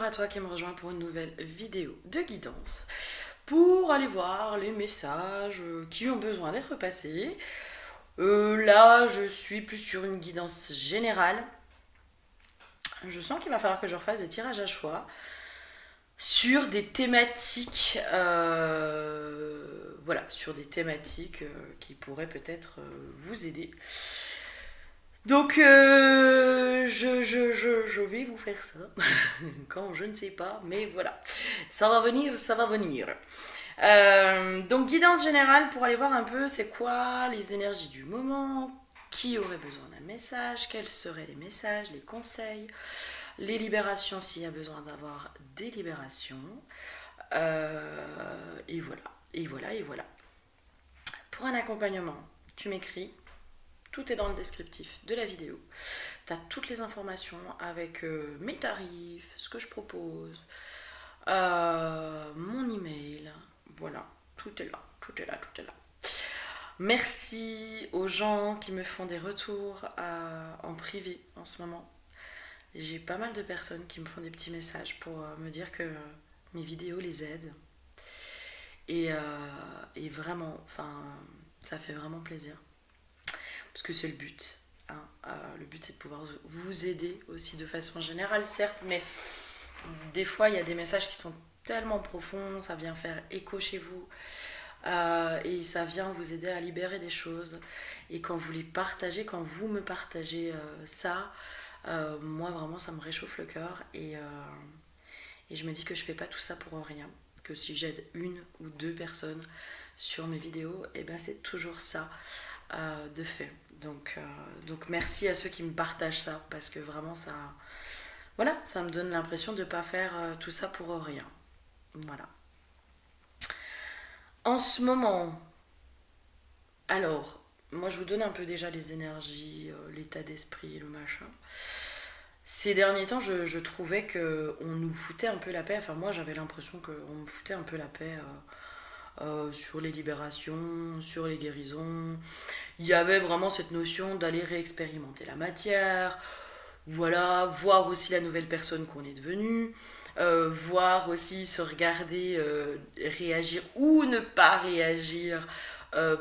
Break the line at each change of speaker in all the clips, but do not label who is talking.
à toi qui me rejoins pour une nouvelle vidéo de guidance pour aller voir les messages qui ont besoin d'être passés. Là, je suis plus sur une guidance générale. Je sens qu'il va falloir que je refasse des tirages à choix sur des thématiques, voilà, sur des thématiques qui pourraient peut-être vous aider. Donc, je vais vous faire ça. Quand je ne sais pas, mais voilà. Ça va venir, ça va venir. Donc, guidance générale pour aller voir un peu c'est quoi les énergies du moment, qui aurait besoin d'un message, quels seraient les messages, les conseils, les libérations s'il y a besoin d'avoir des libérations. Et voilà, et voilà, et voilà. Pour un accompagnement, tu m'écris. Tout est dans le descriptif de la vidéo. Tu as toutes les informations avec mes tarifs, ce que je propose, mon email. Voilà, tout est là, tout est là, tout est là. Merci aux gens qui me font des retours en privé en ce moment. J'ai pas mal de personnes qui me font des petits messages pour me dire que mes vidéos les aident. Et vraiment, enfin, ça fait vraiment plaisir. Parce que c'est le but. Hein. Le but, c'est de pouvoir vous aider aussi de façon générale, certes, mais des fois, il y a des messages qui sont tellement profonds, ça vient faire écho chez vous, et ça vient vous aider à libérer des choses. Et quand vous les partagez, quand vous me partagez ça, moi, vraiment, ça me réchauffe le cœur, et je me dis que je fais pas tout ça pour rien. Que si j'aide une ou deux personnes sur mes vidéos, et ben c'est toujours ça de fait. Donc merci à ceux qui me partagent ça, parce que vraiment ça, voilà, ça me donne l'impression de ne pas faire tout ça pour rien. Voilà. En ce moment, alors, moi je vous donne un peu déjà les énergies, l'état d'esprit, le machin. Ces derniers temps, je trouvais qu'on nous foutait un peu la paix. Enfin, moi j'avais l'impression qu'on me foutait un peu la paix sur les libérations, sur les guérisons. Il y avait vraiment cette notion d'aller réexpérimenter la matière, voilà, voir aussi la nouvelle personne qu'on est devenue, voir aussi se regarder, réagir ou ne pas réagir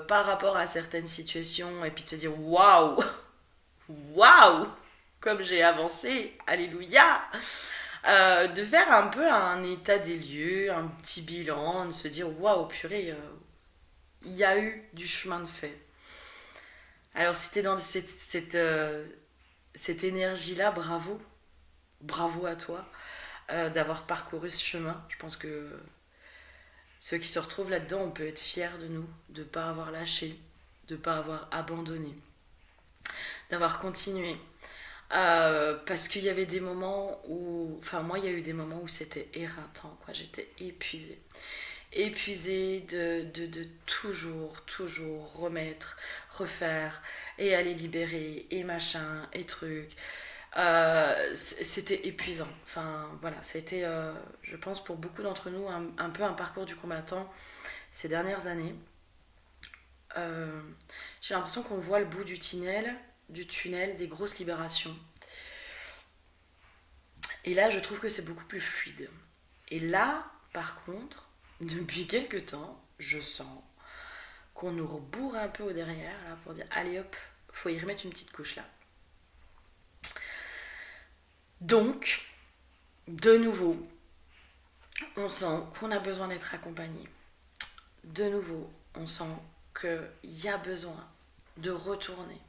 par rapport à certaines situations, et puis de se dire waouh, waouh, comme j'ai avancé, alléluia. De faire un peu un état des lieux, un petit bilan, de se dire waouh, purée, il y a eu du chemin de fait. Alors, si t'es dans cette énergie-là, bravo. Bravo à toi d'avoir parcouru ce chemin. Je pense que ceux qui se retrouvent là-dedans, on peut être fiers de nous, de ne pas avoir lâché, de ne pas avoir abandonné, d'avoir continué. Parce qu'il y avait des moments où... Enfin, moi, il y a eu des moments où c'était éreintant, quoi. J'étais épuisée. Épuisée de toujours, toujours remettre, refaire, et aller libérer, et machin, et truc. C'était épuisant. Enfin, voilà, c'était, je pense, pour beaucoup d'entre nous, un peu un parcours du combattant ces dernières années. Euh, j'ai l'impression qu'on voit le bout du tunnel des grosses libérations. Et là, je trouve que c'est beaucoup plus fluide. Et là, par contre, depuis quelques temps, je sens qu'on nous rebourre un peu au derrière là, pour dire allez hop, faut y remettre une petite couche là. Donc, de nouveau, on sent qu'on a besoin d'être accompagné. De nouveau, on sent qu'il y a besoin de retourner,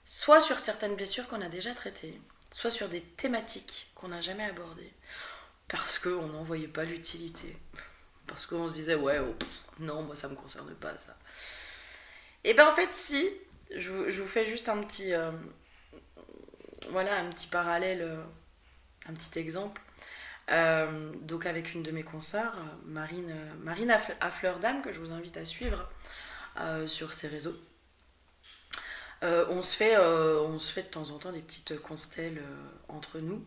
soit sur certaines blessures qu'on a déjà traitées, soit sur des thématiques qu'on n'a jamais abordées, parce qu'on n'en voyait pas l'utilité, parce qu'on se disait ouais, oh, non, moi ça me concerne pas ça. Et ben en fait si, je vous fais juste un petit, voilà, un petit parallèle, un petit exemple. Donc avec une de mes consoeurs, Marine à Fleur d'âme, que je vous invite à suivre sur ses réseaux. On se fait de temps en temps des petites constelles entre nous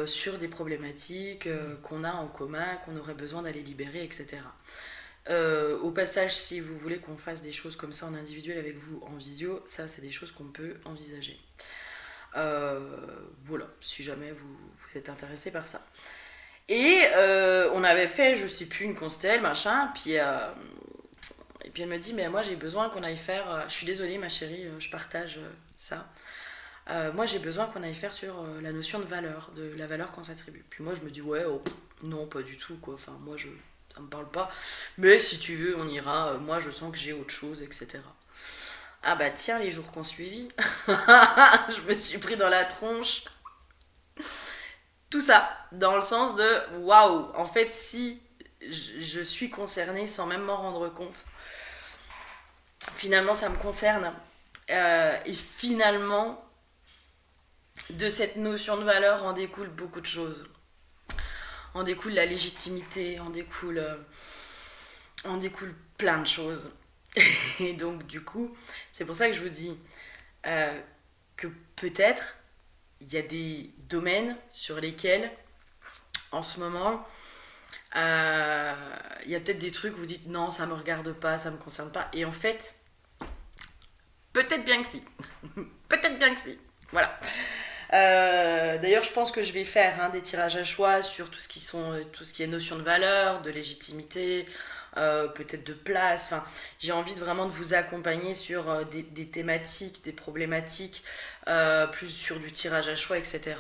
sur des problématiques qu'on a en commun, qu'on aurait besoin d'aller libérer, etc. Au passage, si vous voulez qu'on fasse des choses comme ça en individuel avec vous en visio, ça c'est des choses qu'on peut envisager. Voilà, si jamais vous êtes intéressé par ça. Et on avait fait, je sais plus, une constelle, machin, et puis elle me dit, mais moi j'ai besoin qu'on aille faire, je suis désolée ma chérie, je partage ça. Moi j'ai besoin qu'on aille faire sur la notion de la valeur qu'on s'attribue. Puis moi je me dis, ouais, oh, non, pas du tout, quoi. Enfin, ça me parle pas. Mais si tu veux, on ira. Moi je sens que j'ai autre chose, etc. Ah bah tiens, les jours qu'on suivit, je me suis pris dans la tronche. Tout ça, dans le sens de waouh, en fait, si je suis concernée sans même m'en rendre compte, finalement, ça me concerne. Et finalement, de cette notion de valeur en découle beaucoup de choses. En découle la légitimité, en découle plein de choses. Et donc, du coup, c'est pour ça que je vous dis que peut-être il y a des domaines sur lesquels, en ce moment, il y a peut-être des trucs où vous dites non, ça me regarde pas, ça me concerne pas. Et en fait, peut-être bien que si. Peut-être bien que si. Voilà. D'ailleurs, je pense que je vais faire des tirages à choix sur tout ce qui est notion de valeur, de légitimité, peut-être de place. Enfin, j'ai envie vraiment de vous accompagner sur des thématiques, des problématiques, plus sur du tirage à choix, etc.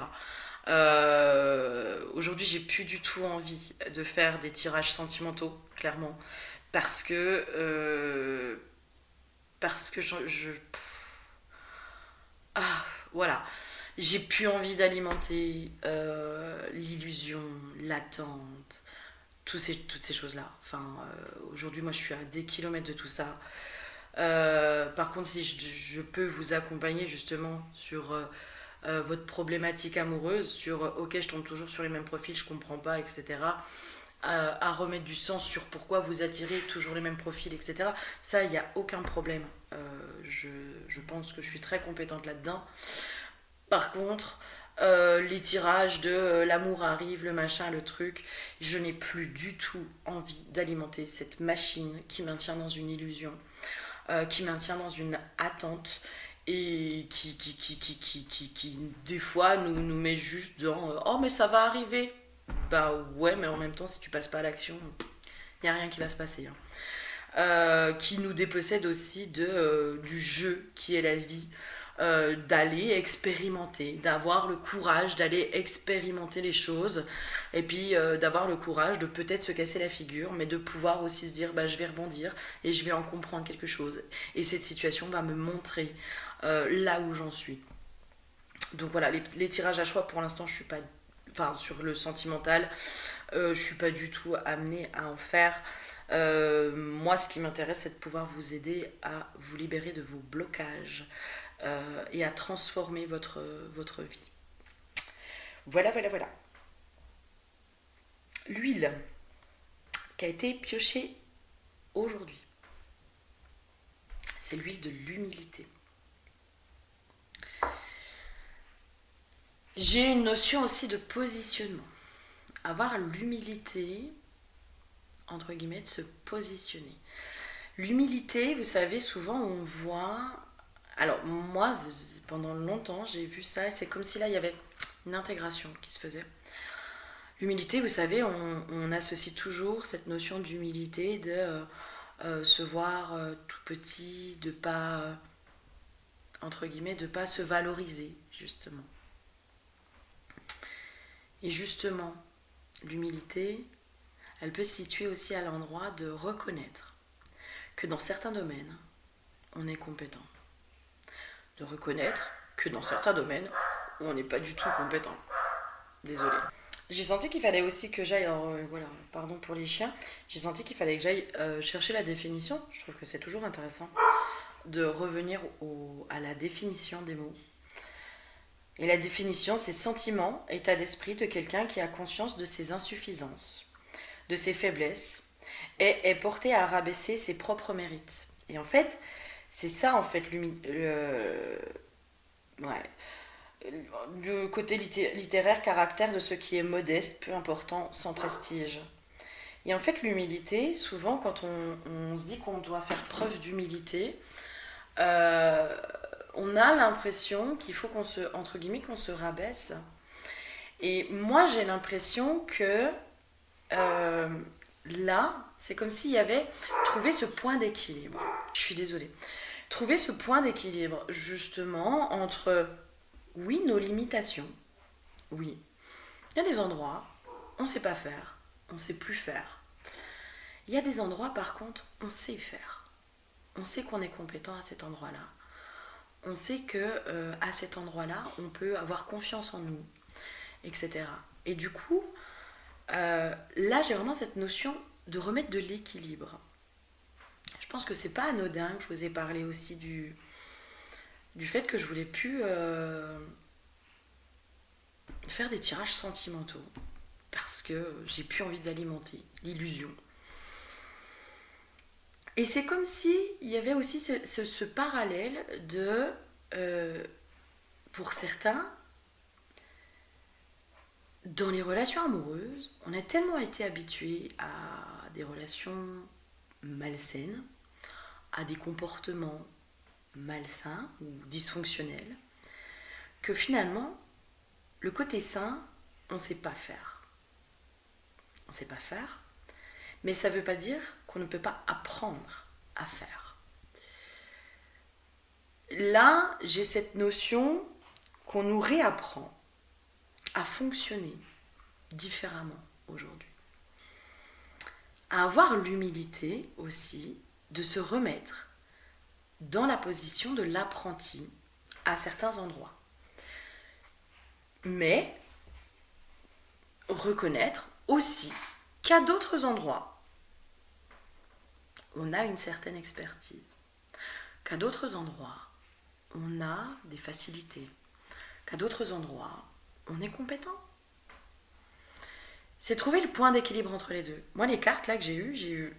Aujourd'hui, j'ai plus du tout envie de faire des tirages sentimentaux, clairement, parce que voilà, j'ai plus envie d'alimenter l'illusion, l'attente, toutes ces choses-là. Enfin, aujourd'hui, moi, je suis à des kilomètres de tout ça. Par contre, si je peux vous accompagner justement sur votre problématique amoureuse, sur ok, je tombe toujours sur les mêmes profils, je comprends pas, etc. À remettre du sens sur pourquoi vous attirez toujours les mêmes profils, etc. Ça, il n'y a aucun problème. Je pense que je suis très compétente là-dedans. Par contre, les tirages de l'amour arrive, le machin, le truc, je n'ai plus du tout envie d'alimenter cette machine qui maintient dans une illusion, qui maintient dans une attente et qui des fois nous met juste dans oh mais ça va arriver. Bah ouais, mais en même temps, si tu passes pas à l'action, il n'y a rien qui va se passer. Qui nous dépossède aussi du jeu qui est la vie, d'aller expérimenter, d'avoir le courage d'aller expérimenter les choses, et puis d'avoir le courage de peut-être se casser la figure, mais de pouvoir aussi se dire bah, je vais rebondir et je vais en comprendre quelque chose. Et cette situation va me montrer là où j'en suis. Donc voilà, les tirages à choix pour l'instant, je suis pas. Enfin, sur le sentimental, je suis pas du tout amenée à en faire. Moi, ce qui m'intéresse, c'est de pouvoir vous aider à vous libérer de vos blocages et à transformer votre vie. Voilà, voilà, voilà. L'huile qui a été piochée aujourd'hui, c'est l'huile de l'humilité. J'ai une notion aussi de positionnement. Avoir l'humilité, entre guillemets, de se positionner. L'humilité, vous savez, souvent on voit... Alors moi, pendant longtemps, j'ai vu ça et c'est comme si là, il y avait une intégration qui se faisait. L'humilité, vous savez, on associe toujours cette notion d'humilité, de se voir tout petit, de pas, entre guillemets, de pas se valoriser, justement. Et justement, l'humilité, elle peut se situer aussi à l'endroit de reconnaître que dans certains domaines, on est compétent. De reconnaître que dans certains domaines, on n'est pas du tout compétent. Désolée. J'ai senti qu'il fallait aussi que j'aille, alors voilà, pardon pour les chiens, j'ai senti qu'il fallait que j'aille chercher la définition. Je trouve que c'est toujours intéressant de revenir à la définition des mots. Et la définition, c'est sentiment, état d'esprit de quelqu'un qui a conscience de ses insuffisances, de ses faiblesses, et est porté à rabaisser ses propres mérites. Et en fait, c'est ça, en fait, du côté littéraire, caractère de ce qui est modeste, peu important, sans prestige. Et en fait, l'humilité, souvent, quand on se dit qu'on doit faire preuve d'humilité, on a l'impression qu'il faut entre guillemets, qu'on se rabaisse. Et moi, j'ai l'impression que là, c'est comme s'il y avait trouvé ce point d'équilibre. Je suis désolée. Trouver ce point d'équilibre, justement, entre, oui, nos limitations. Oui, il y a des endroits, on ne sait pas faire, on ne sait plus faire. Il y a des endroits, par contre, on sait faire. On sait qu'on est compétent à cet endroit-là. On sait que à cet endroit-là, on peut avoir confiance en nous, etc. Et du coup, là, j'ai vraiment cette notion de remettre de l'équilibre. Je pense que c'est pas anodin que je vous ai parlé aussi du fait que je voulais plus faire des tirages sentimentaux parce que j'ai plus envie d'alimenter l'illusion. Et c'est comme si il y avait aussi ce parallèle de, pour certains, dans les relations amoureuses, on a tellement été habitué à des relations malsaines, à des comportements malsains ou dysfonctionnels, que finalement, le côté sain, on ne sait pas faire. On ne sait pas faire, mais ça ne veut pas dire qu'on ne peut pas apprendre à faire. Là, j'ai cette notion qu'on nous réapprend à fonctionner différemment aujourd'hui. À avoir l'humilité aussi de se remettre dans la position de l'apprenti à certains endroits. Mais reconnaître aussi qu'à d'autres endroits, on a une certaine expertise. Qu'à d'autres endroits, on a des facilités. Qu'à d'autres endroits, on est compétent. C'est trouver le point d'équilibre entre les deux. Moi, les cartes là que j'ai eu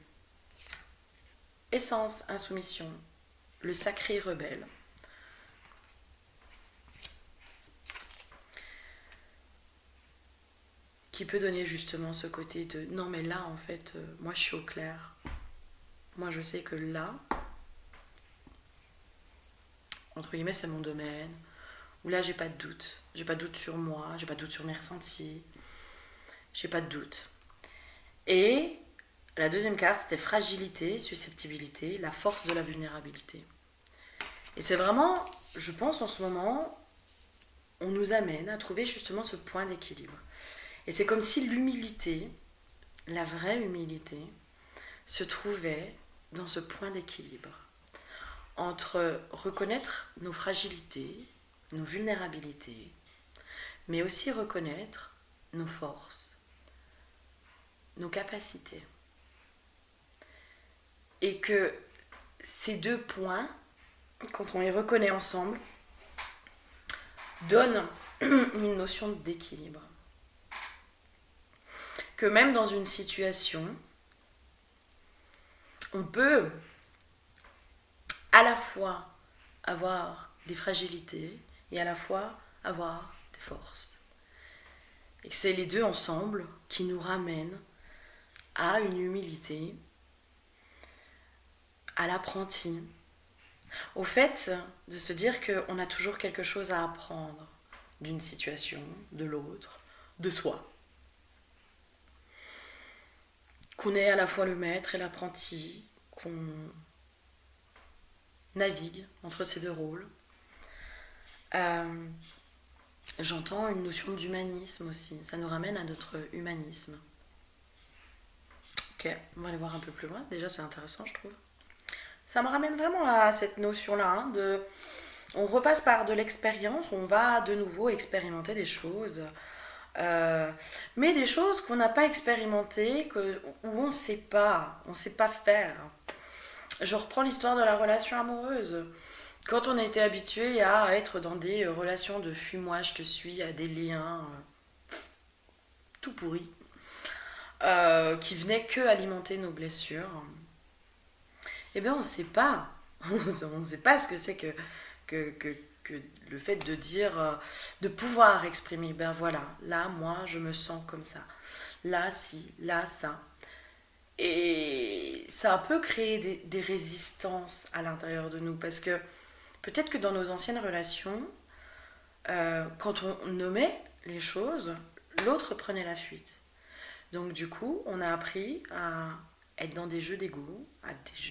essence, insoumission, le sacré rebelle. Qui peut donner justement ce côté de non mais là en fait, moi je suis au clair. Moi je sais que là, entre guillemets c'est mon domaine, où là j'ai pas de doute. J'ai pas de doute sur moi, j'ai pas de doute sur mes ressentis, j'ai pas de doute. Et la deuxième carte c'était fragilité, susceptibilité, la force de la vulnérabilité. Et c'est vraiment, je pense en ce moment, on nous amène à trouver justement ce point d'équilibre. Et c'est comme si l'humilité, la vraie humilité, se trouvait dans ce point d'équilibre entre reconnaître nos fragilités, nos vulnérabilités, mais aussi reconnaître nos forces, nos capacités. Et que ces deux points, quand on les reconnaît ensemble, donnent une notion d'équilibre. Que même dans une situation, on peut à la fois avoir des fragilités et à la fois avoir des forces. Et que c'est les deux ensemble qui nous ramènent à une humilité, à l'apprenti, au fait de se dire qu'on a toujours quelque chose à apprendre d'une situation, de l'autre, de soi. Qu'on est à la fois le maître et l'apprenti, qu'on navigue entre ces deux rôles. J'entends une notion d'humanisme aussi, ça nous ramène à notre humanisme. Ok, on va aller voir un peu plus loin, déjà c'est intéressant je trouve. Ça me ramène vraiment à cette notion-là, de... On repasse par de l'expérience, on va de nouveau expérimenter des choses, mais des choses qu'on n'a pas expérimentées, où on ne sait pas faire. Je reprends l'histoire de la relation amoureuse. Quand on était habitué à être dans des relations de fuis-moi, je te suis, à des liens tout pourris, qui venaient que alimenter nos blessures, eh bien on ne sait pas. On ne sait pas ce que c'est que le fait de dire, de pouvoir exprimer, ben voilà, là moi je me sens comme ça, là si, là ça. Et ça peut créer des résistances à l'intérieur de nous parce que Peut-être que dans nos anciennes relations, quand on nommait les choses, l'autre prenait la fuite. Donc du coup, on a appris à être dans des jeux d'ego,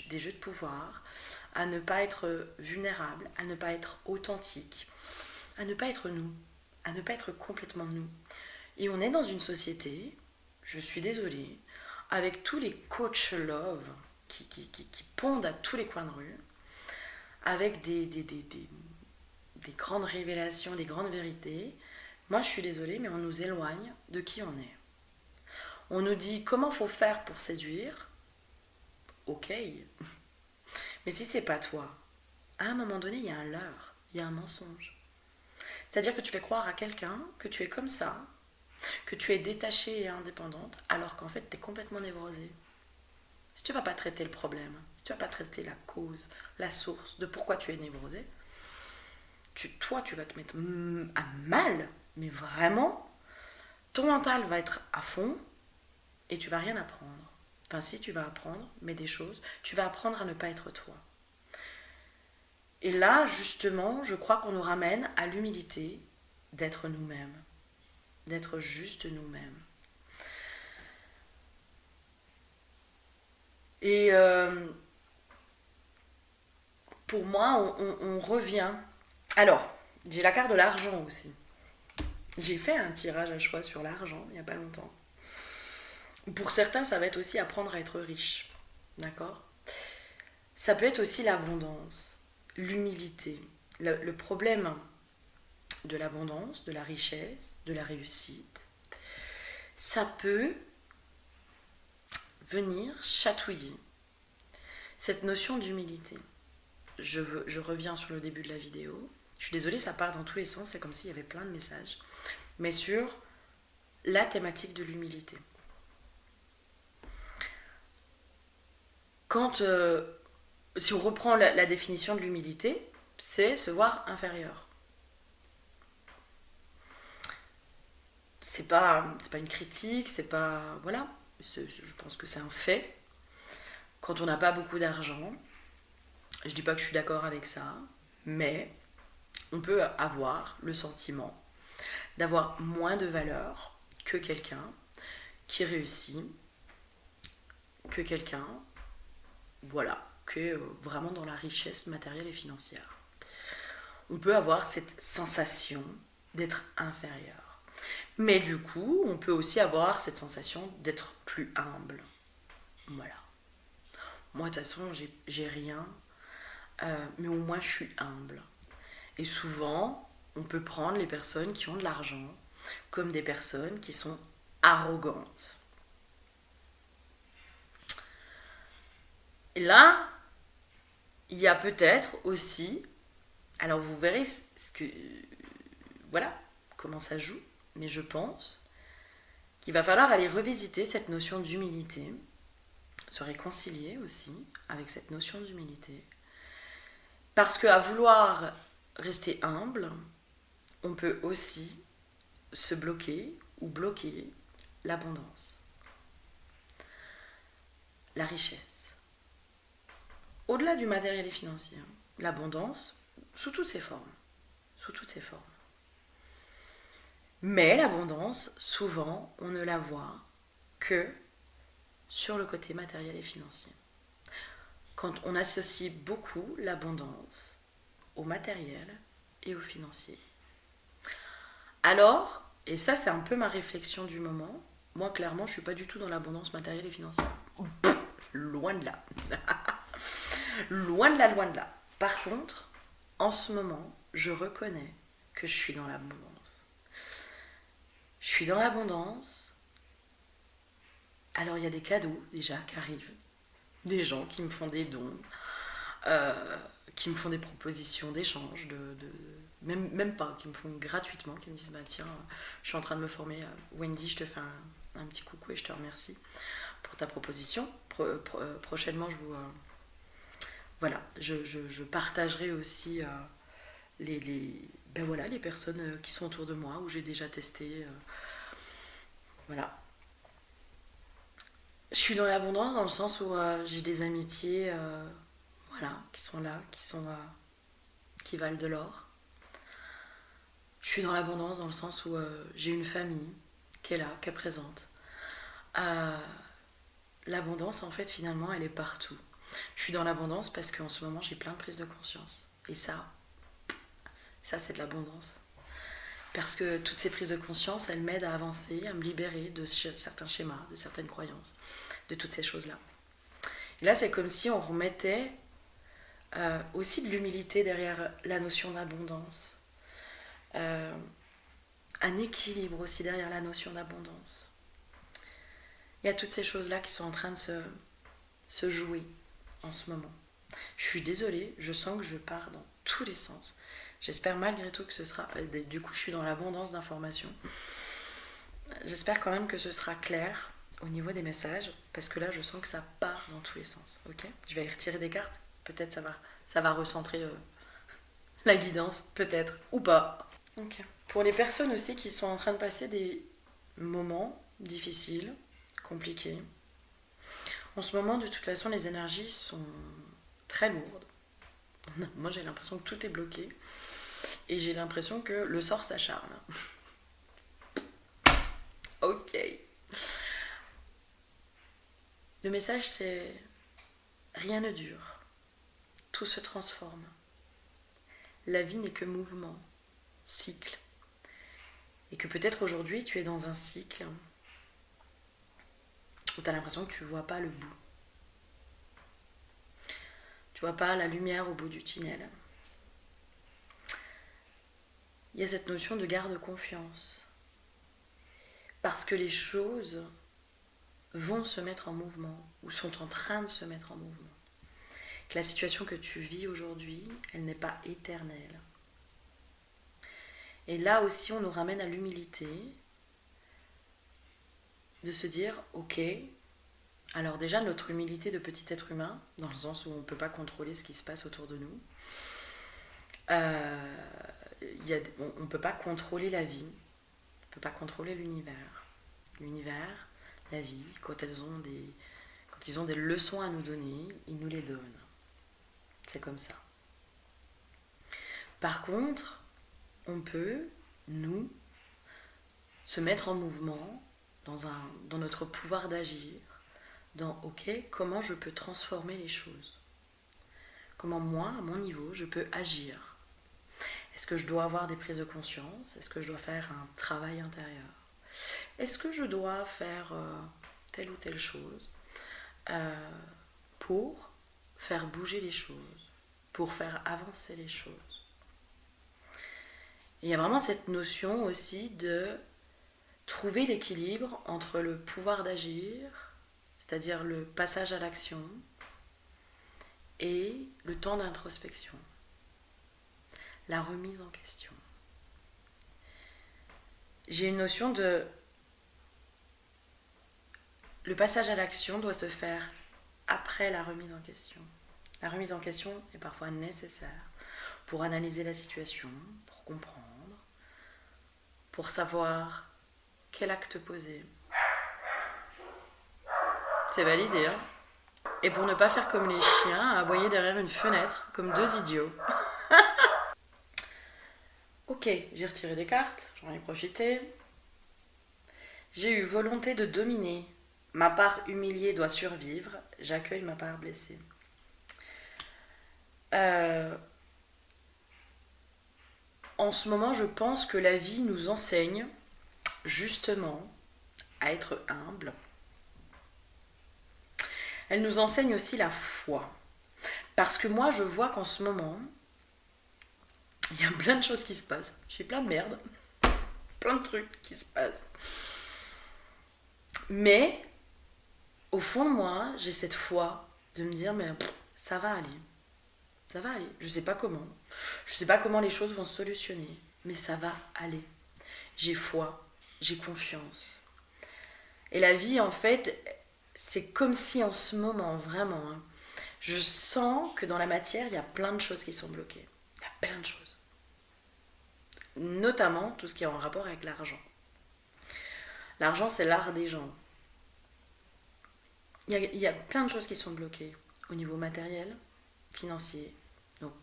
des jeux de pouvoir, à ne pas être vulnérable, à ne pas être authentique, à ne pas être nous, à ne pas être complètement nous. Et on est dans une société, je suis désolée, avec tous les coachs love qui pondent à tous les coins de rue, avec des grandes révélations, des grandes vérités. Moi, je suis désolée, mais on nous éloigne de qui on est. On nous dit comment faut faire pour séduire. Ok. Mais si c'est pas toi, à un moment donné, il y a un leurre, il y a un mensonge. C'est-à-dire que tu fais croire à quelqu'un que tu es comme ça, que tu es détachée et indépendante, alors qu'en fait, tu es complètement névrosée. Si tu vas pas traiter le problème, si tu vas pas traiter la cause, la source de pourquoi tu es névrosée, toi, tu vas te mettre à mal, mais vraiment, ton mental va être à fond et tu vas rien apprendre. Enfin, si, tu vas apprendre, mais des choses, tu vas apprendre à ne pas être toi. Et là, justement, je crois qu'on nous ramène à l'humilité d'être nous-mêmes, d'être juste nous-mêmes. Et pour moi, on revient. Alors, j'ai la carte de l'argent aussi. J'ai fait un tirage à choix sur l'argent il n'y a pas longtemps. Pour certains, ça va être aussi apprendre à être riche. D'accord? Ça peut être aussi l'abondance, l'humilité. Le problème de l'abondance, de la richesse, de la réussite, ça peut venir chatouiller cette notion d'humilité. Je reviens sur le début de la vidéo. Je suis désolée, ça part dans tous les sens, c'est comme s'il y avait plein de messages. Mais sur la thématique de l'humilité. Quand, si on reprend la définition de l'humilité, c'est se voir inférieur. C'est pas une critique, c'est pas... Voilà, je pense que c'est un fait. Quand on n'a pas beaucoup d'argent, je dis pas que je suis d'accord avec ça, mais on peut avoir le sentiment d'avoir moins de valeur que quelqu'un qui réussit, que quelqu'un, voilà, qui est vraiment dans la richesse matérielle et financière. On peut avoir cette sensation d'être inférieur. Mais du coup, on peut aussi avoir cette sensation d'être plus humble. Voilà. Moi, de toute façon, j'ai rien, mais au moins, je suis humble. Et souvent, on peut prendre les personnes qui ont de l'argent comme des personnes qui sont arrogantes. Et là, il y a peut-être aussi, alors vous verrez ce que, voilà, comment ça joue, mais je pense qu'il va falloir aller revisiter cette notion d'humilité, se réconcilier aussi avec cette notion d'humilité. Parce qu'à vouloir rester humble, on peut aussi se bloquer ou bloquer l'abondance, la richesse. Au-delà du matériel et financier, l'abondance sous toutes ses formes. Sous toutes ses formes. Mais l'abondance, souvent, on ne la voit que sur le côté matériel et financier. Quand on associe beaucoup l'abondance au matériel et au financier. Alors, et ça c'est un peu ma réflexion du moment, moi clairement je suis pas du tout dans l'abondance matérielle et financière. Loin de là. Loin de là, loin de là. Par contre, en ce moment, je reconnais que je suis dans l'abondance. Je suis dans l'abondance. Alors il y a des cadeaux déjà qui arrivent. Des gens qui me font des dons, qui me font des propositions d'échange, même pas, qui me font gratuitement, qui me disent bah tiens, je suis en train de me former, Wendy, je te fais un petit coucou et je te remercie pour ta proposition. Prochainement, voilà, je partagerai aussi ben voilà, les personnes qui sont autour de moi, où j'ai déjà testé. Voilà. Je suis dans l'abondance dans le sens où j'ai des amitiés voilà, qui sont là, qui sont qui valent de l'or. Je suis dans l'abondance dans le sens où j'ai une famille qui est là, qui est présente. L'abondance, en fait, finalement, elle est partout. Je suis dans l'abondance parce qu'en ce moment, j'ai plein de prises de conscience. Et ça c'est de l'abondance. Parce que toutes ces prises de conscience, elles m'aident à avancer, à me libérer de certains schémas, de certaines croyances, de toutes ces choses-là. Et là, c'est comme si on remettait aussi de l'humilité derrière la notion d'abondance. Un équilibre aussi derrière la notion d'abondance. Il y a toutes ces choses-là qui sont en train de se jouer en ce moment. Je suis désolée, je sens que je pars dans tous les sens. J'espère malgré tout que ce sera... Du coup, je suis dans l'abondance d'informations. J'espère quand même que ce sera clair au niveau des messages, parce que là, je sens que ça part dans tous les sens. Ok ? Je vais aller retirer des cartes. Peut-être ça va recentrer la guidance, peut-être, ou pas. Ok. Pour les personnes aussi qui sont en train de passer des moments difficiles, compliqués, en ce moment, de toute façon, les énergies sont très lourdes. Moi, j'ai l'impression que tout est bloqué. Et j'ai l'impression que le sort s'acharne. Ok. Le message, c'est rien ne dure. Tout se transforme. La vie n'est que mouvement, cycle. Et que peut-être aujourd'hui, tu es dans un cycle où tu as l'impression que tu ne vois pas le bout. Tu ne vois pas la lumière au bout du tunnel. Il y a cette notion de garde confiance. Parce que les choses vont se mettre en mouvement ou sont en train de se mettre en mouvement. Que la situation que tu vis aujourd'hui, elle n'est pas éternelle. Et là aussi, on nous ramène à l'humilité de se dire, ok, alors déjà notre humilité de petit être humain, dans le sens où on ne peut pas contrôler ce qui se passe autour de nous, on ne peut pas contrôler la vie, on ne peut pas contrôler l'univers. L'univers, la vie, quand ils ont des leçons à nous donner, ils nous les donnent. C'est comme ça. Par contre, on peut, nous, se mettre en mouvement dans notre pouvoir d'agir, dans ok, comment je peux transformer les choses ? Comment moi, à mon niveau, je peux agir ? Est-ce que je dois avoir des prises de conscience ? Est-ce que je dois faire un travail intérieur ? Est-ce que je dois faire telle ou telle chose pour faire bouger les choses, pour faire avancer les choses ? Et il y a vraiment cette notion aussi de trouver l'équilibre entre le pouvoir d'agir, c'est-à-dire le passage à l'action, et le temps d'introspection, la remise en question. J'ai une notion de... Le passage à l'action doit se faire après la remise en question. La remise en question est parfois nécessaire pour analyser la situation, pour comprendre, pour savoir quel acte poser. C'est validé, hein ? Et pour ne pas faire comme les chiens, à aboyer derrière une fenêtre, comme deux idiots. Ok, j'ai retiré des cartes, j'en ai profité. J'ai eu volonté de dominer. Ma part humiliée doit survivre, j'accueille ma part blessée. En ce moment, je pense que la vie nous enseigne justement à être humble. Elle nous enseigne aussi la foi. Parce que moi, je vois qu'en ce moment, il y a plein de choses qui se passent. J'ai plein de merde. Plein de trucs qui se passent. Mais, au fond de moi, j'ai cette foi de me dire, mais ça va aller. Ça va aller. Je sais pas comment. Je sais pas comment les choses vont se solutionner. Mais ça va aller. J'ai foi. J'ai confiance. Et la vie, en fait, c'est comme si en ce moment, vraiment, hein, je sens que dans la matière, il y a plein de choses qui sont bloquées. Il y a plein de choses. Notamment tout ce qui est en rapport avec l'argent. L'argent, c'est l'art des gens. Il y a plein de choses qui sont bloquées au niveau matériel, financier, donc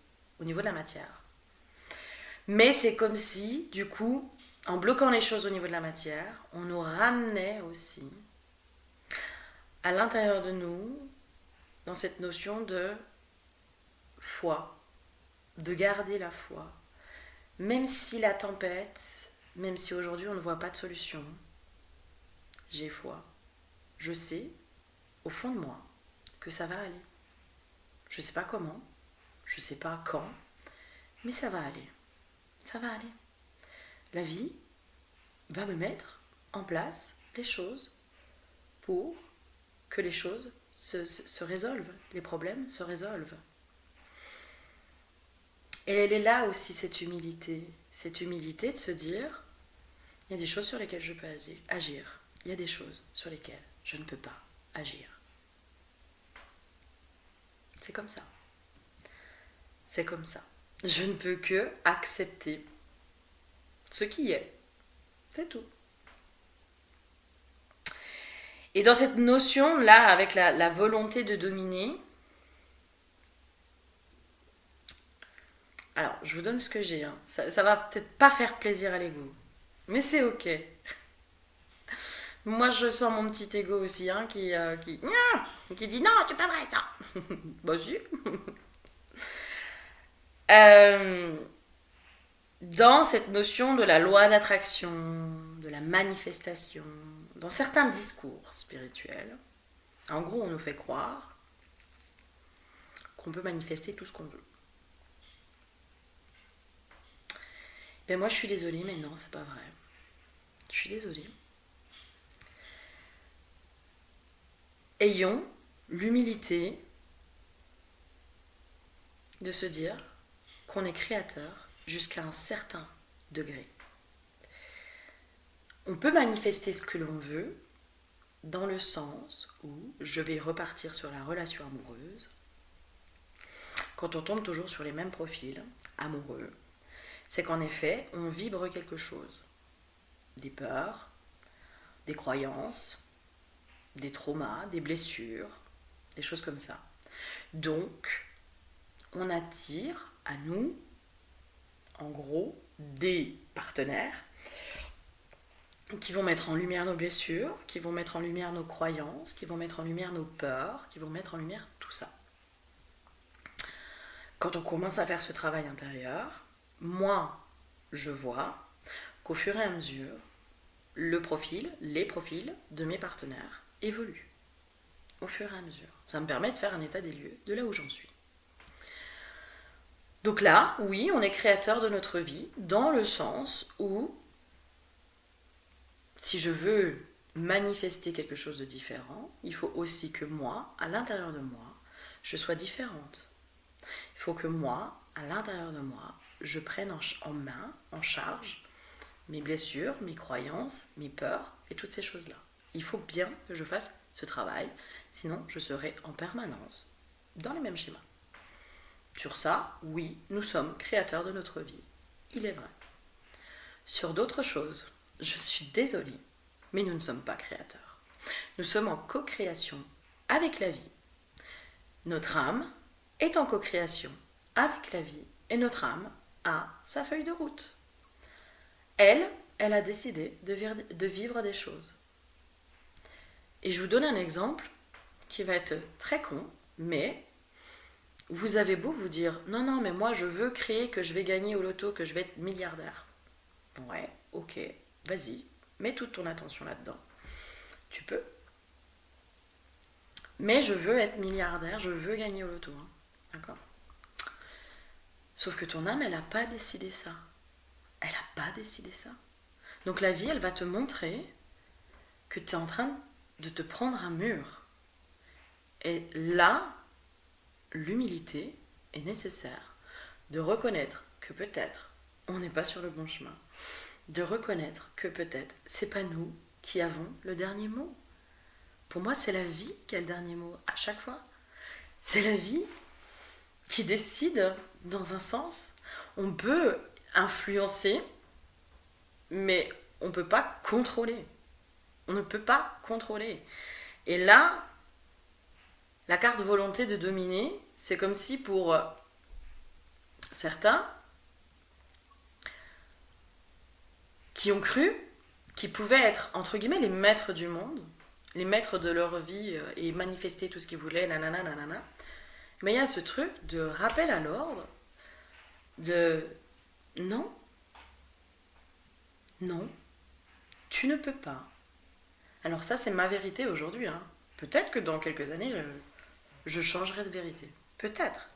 au niveau de la matière. Mais c'est comme si, du coup, en bloquant les choses au niveau de la matière, on nous ramenait aussi à l'intérieur de nous dans cette notion de foi, de garder la foi. Même si la tempête, même si aujourd'hui on ne voit pas de solution, j'ai foi. Je sais, au fond de moi, que ça va aller. Je ne sais pas comment, je ne sais pas quand, mais ça va aller. Ça va aller. La vie va me mettre en place les choses pour que les choses se résolvent, les problèmes se résolvent. Et elle est là aussi, cette humilité de se dire, il y a des choses sur lesquelles je peux agir, il y a des choses sur lesquelles je ne peux pas agir. C'est comme ça. C'est comme ça. Je ne peux que accepter ce qui est. C'est tout. Et dans cette notion-là, avec la volonté de dominer, alors je vous donne ce que j'ai. Hein. Ça va peut-être pas faire plaisir à l'ego, mais c'est ok. Moi, je sens mon petit ego aussi, hein, qui dit non, c'est pas vrai ça. Bah si. Dans cette notion de la loi d'attraction, de la manifestation, dans certains discours spirituels, en gros, on nous fait croire qu'on peut manifester tout ce qu'on veut. Ben moi, je suis désolée, mais non, c'est pas vrai. Je suis désolée. Ayons l'humilité de se dire qu'on est créateur jusqu'à un certain degré. On peut manifester ce que l'on veut dans le sens où je vais repartir sur la relation amoureuse. Quand on tombe toujours sur les mêmes profils amoureux, c'est qu'en effet, on vibre quelque chose. Des peurs, des croyances, des traumas, des blessures, des choses comme ça. Donc, on attire à nous, en gros, des partenaires qui vont mettre en lumière nos blessures, qui vont mettre en lumière nos croyances, qui vont mettre en lumière nos peurs, qui vont mettre en lumière tout ça. Quand on commence à faire ce travail intérieur, moi, je vois qu'au fur et à mesure, les profils de mes partenaires évoluent. Au fur et à mesure. Ça me permet de faire un état des lieux de là où j'en suis. Donc là, oui, on est créateur de notre vie, dans le sens où, si je veux manifester quelque chose de différent, il faut aussi que moi, à l'intérieur de moi, je sois différente. Il faut que moi, à l'intérieur de moi, je prenne en main, en charge, mes blessures, mes croyances, mes peurs et toutes ces choses-là. Il faut bien que je fasse ce travail, sinon je serai en permanence dans les mêmes schémas. Sur ça, oui, nous sommes créateurs de notre vie. Il est vrai. Sur d'autres choses, je suis désolée, mais nous ne sommes pas créateurs. Nous sommes en co-création avec la vie. Notre âme est en co-création avec la vie et notre âme a sa feuille de route. Elle a décidé de vivre des choses. Et je vous donne un exemple qui va être très con, mais vous avez beau vous dire non, non, mais moi je veux créer que je vais gagner au loto, que je vais être milliardaire. Ouais, ok, vas-y, mets toute ton attention là-dedans. Tu peux. Mais je veux être milliardaire, je veux gagner au loto. Hein. D'accord ? Sauf que ton âme, elle n'a pas décidé ça. Elle n'a pas décidé ça. Donc la vie, elle va te montrer que tu es en train de te prendre un mur. Et là, l'humilité est nécessaire de reconnaître que peut-être on n'est pas sur le bon chemin. De reconnaître que peut-être c'est pas nous qui avons le dernier mot. Pour moi, c'est la vie qui a le dernier mot à chaque fois. C'est la vie qui décide dans un sens. On peut influencer, mais on ne peut pas contrôler. On ne peut pas contrôler. Et là, la carte volonté de dominer, c'est comme si pour certains, qui ont cru qu'ils pouvaient être, entre guillemets, les maîtres du monde, les maîtres de leur vie et manifester tout ce qu'ils voulaient, nanana, nanana. Mais il y a ce truc de rappel à l'ordre, de non, non, tu ne peux pas. Alors ça, c'est ma vérité aujourd'hui. Hein. Peut-être que dans quelques années, je changerai de vérité. Peut-être.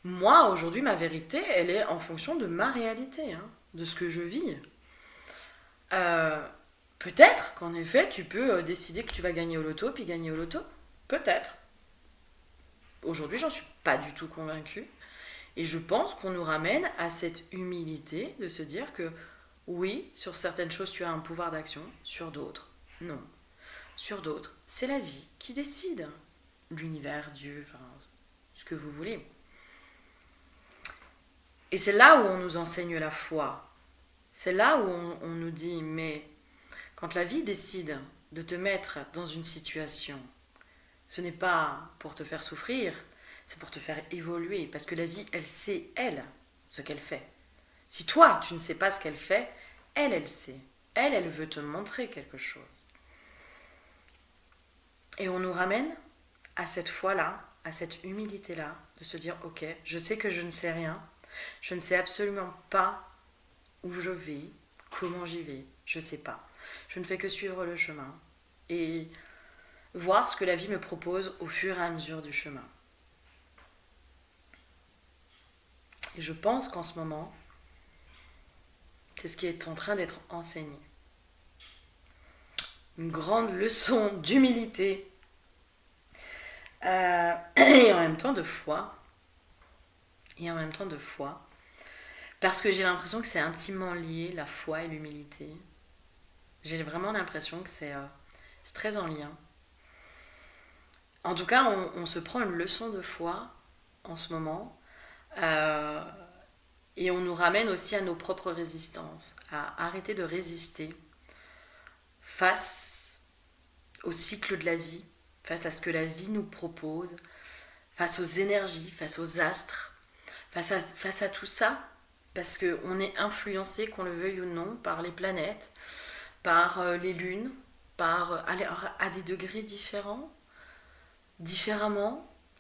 Moi, aujourd'hui, ma vérité, elle est en fonction de ma réalité, hein, de ce que je vis. Peut-être qu'en effet, tu peux décider que tu vas gagner au loto, puis gagner au loto. Peut-être. Aujourd'hui, j'en suis pas du tout convaincue. Et je pense qu'on nous ramène à cette humilité de se dire que oui, sur certaines choses, tu as un pouvoir d'action, sur d'autres, non. Sur d'autres, c'est la vie qui décide. L'univers, Dieu, enfin, ce que vous voulez. Et c'est là où on nous enseigne la foi. C'est là où on nous dit, mais quand la vie décide de te mettre dans une situation, ce n'est pas pour te faire souffrir, c'est pour te faire évoluer. Parce que la vie, elle sait, elle, ce qu'elle fait. Si toi, tu ne sais pas ce qu'elle fait, elle sait. Elle veut te montrer quelque chose. Et on nous ramène à cette foi-là, à cette humilité-là, de se dire, ok, je sais que je ne sais rien, je ne sais absolument pas où je vais, comment j'y vais, je ne sais pas. Je ne fais que suivre le chemin et voir ce que la vie me propose au fur et à mesure du chemin. Et je pense qu'en ce moment, c'est ce qui est en train d'être enseigné. Une grande leçon d'humilité et en même temps de foi. Parce que j'ai l'impression que c'est intimement lié, la foi et l'humilité. J'ai vraiment l'impression que c'est très en lien. En tout cas, on se prend une leçon de foi en ce moment. Et on nous ramène aussi à nos propres résistances, à arrêter de résister face au cycle de la vie, face à ce que la vie nous propose, face aux énergies, face aux astres, face à tout ça, parce qu'on est influencé, qu'on le veuille ou non, par les planètes, par les lunes, à des degrés différemment.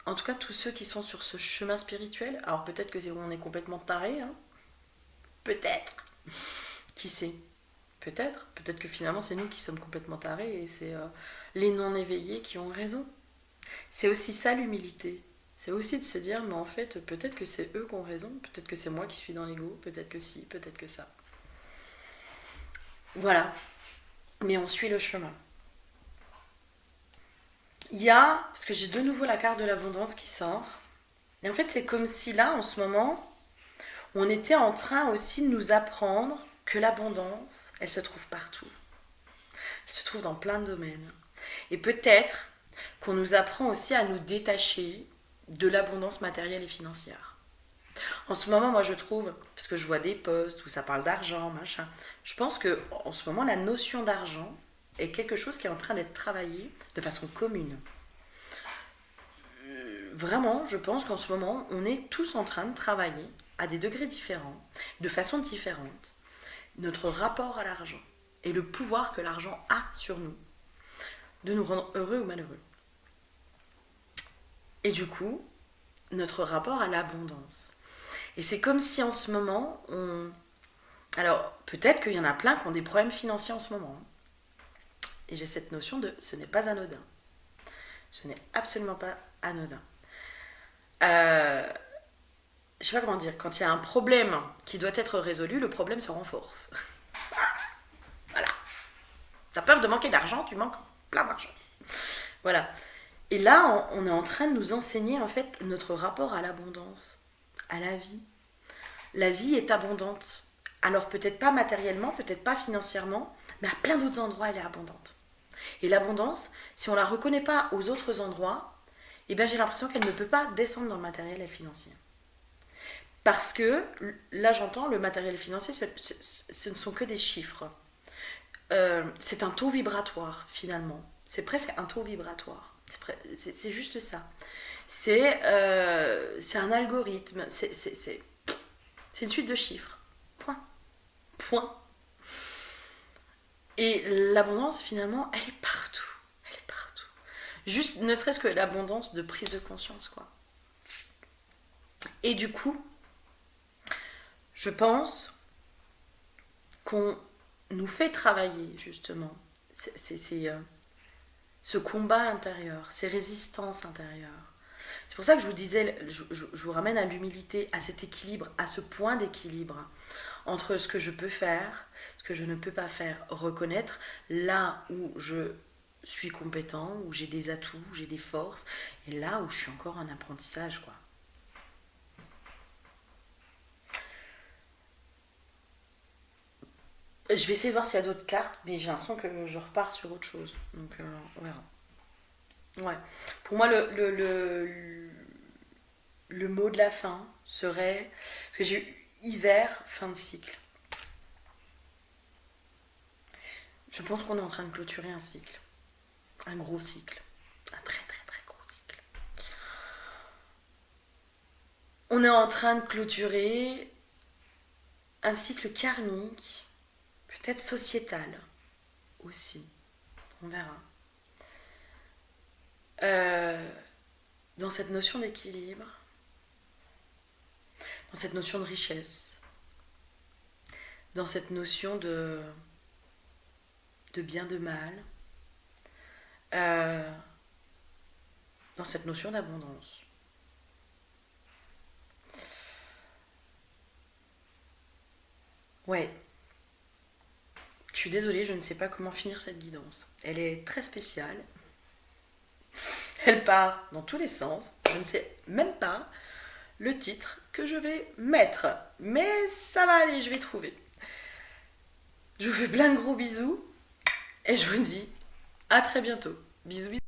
En tout cas, tous ceux qui sont sur ce chemin spirituel, alors peut-être que on est complètement tarés, hein, peut-être, qui sait, peut-être que finalement c'est nous qui sommes complètement tarés et c'est les non-éveillés qui ont raison. C'est aussi ça l'humilité. C'est aussi de se dire, mais en fait, peut-être que c'est eux qui ont raison, peut-être que c'est moi qui suis dans l'ego, peut-être que si, peut-être que ça. Voilà. Mais on suit le chemin. Il y a, parce que j'ai de nouveau la carte de l'abondance qui sort, et en fait c'est comme si là, en ce moment, on était en train aussi de nous apprendre que l'abondance, elle se trouve partout. Elle se trouve dans plein de domaines. Et peut-être qu'on nous apprend aussi à nous détacher de l'abondance matérielle et financière. En ce moment, moi je trouve, parce que je vois des posts où ça parle d'argent, machin, je pense que en ce moment la notion d'argent est quelque chose qui est en train d'être travaillé de façon commune. Vraiment, je pense qu'en ce moment, on est tous en train de travailler à des degrés différents, de façon différente, notre rapport à l'argent et le pouvoir que l'argent a sur nous, de nous rendre heureux ou malheureux. Et du coup, notre rapport à l'abondance. Et c'est comme si en ce moment, alors, peut-être qu'il y en a plein qui ont des problèmes financiers en ce moment. Et j'ai cette notion de ce n'est pas anodin. Ce n'est absolument pas anodin. Je sais pas comment dire. Quand il y a un problème qui doit être résolu, le problème se renforce. Voilà. T'as peur de manquer d'argent, tu manques plein d'argent. Voilà. Et là, on est en train de nous enseigner en fait notre rapport à l'abondance, à la vie. La vie est abondante. Alors peut-être pas matériellement, peut-être pas financièrement, mais à plein d'autres endroits, elle est abondante. Et l'abondance, si on ne la reconnaît pas aux autres endroits, eh bien j'ai l'impression qu'elle ne peut pas descendre dans le matériel et le financier. Parce que, là j'entends, le matériel financier, ce ne sont que des chiffres. C'est un taux vibratoire, finalement. C'est presque un taux vibratoire. C'est juste ça. C'est un algorithme. C'est une suite de chiffres. Point. Et l'abondance, finalement, elle est partout. Elle est partout. Juste, ne serait-ce que l'abondance de prise de conscience, quoi. Et du coup, je pense qu'on nous fait travailler, justement, ce combat intérieur, ces résistances intérieures. C'est pour ça que je vous disais, je vous ramène à l'humilité, à cet équilibre, à ce point d'équilibre entre ce que je peux faire, ce que je ne peux pas faire, reconnaître là où je suis compétent, où j'ai des atouts, où j'ai des forces, et là où je suis encore en apprentissage, quoi. Je vais essayer de voir s'il y a d'autres cartes, mais j'ai l'impression que je repars sur autre chose. Donc on verra. Ouais. Pour moi, le mot de la fin serait. Parce que j'ai eu hiver, fin de cycle. Je pense qu'on est en train de clôturer un cycle. Un gros cycle. Un très très très gros cycle. On est en train de clôturer un cycle karmique, peut-être sociétal aussi. On verra. Euh, dans cette notion d'équilibre, dans cette notion de richesse, dans cette notion de bien, de mal, euh, dans cette notion d'abondance. Ouais, je suis désolée, je ne sais pas comment finir cette guidance. Elle est très spéciale. Elle part dans tous les sens. Je ne sais même pas le titre que je vais mettre. Mais ça va aller, je vais trouver. Je vous fais plein de gros bisous et je vous dis à très bientôt. Bisous bisous.